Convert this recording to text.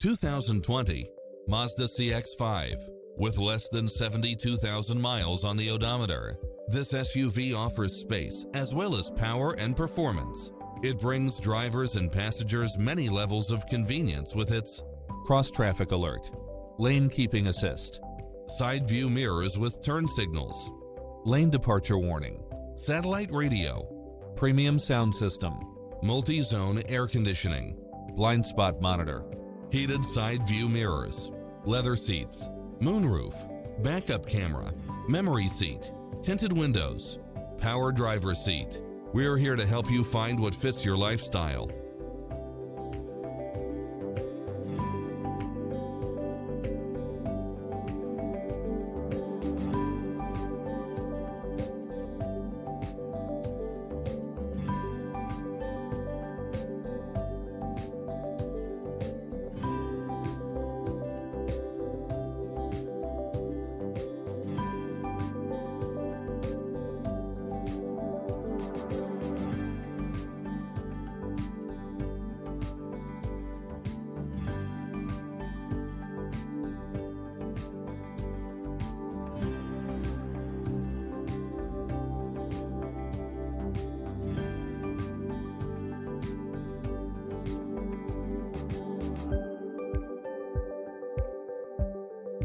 2020 Mazda CX-5 with less than 72,000 miles on the odometer. This SUV offers space as well as power and performance. It brings drivers and passengers many levels of convenience with its cross-traffic alert, lane keeping assist, side view mirrors with turn signals, lane departure warning, satellite radio, premium sound system, multi-zone air conditioning, blind spot monitor, heated side view mirrors, leather seats, moonroof, backup camera, memory seat, tinted windows, power driver seat. We're here to help you find what fits your lifestyle.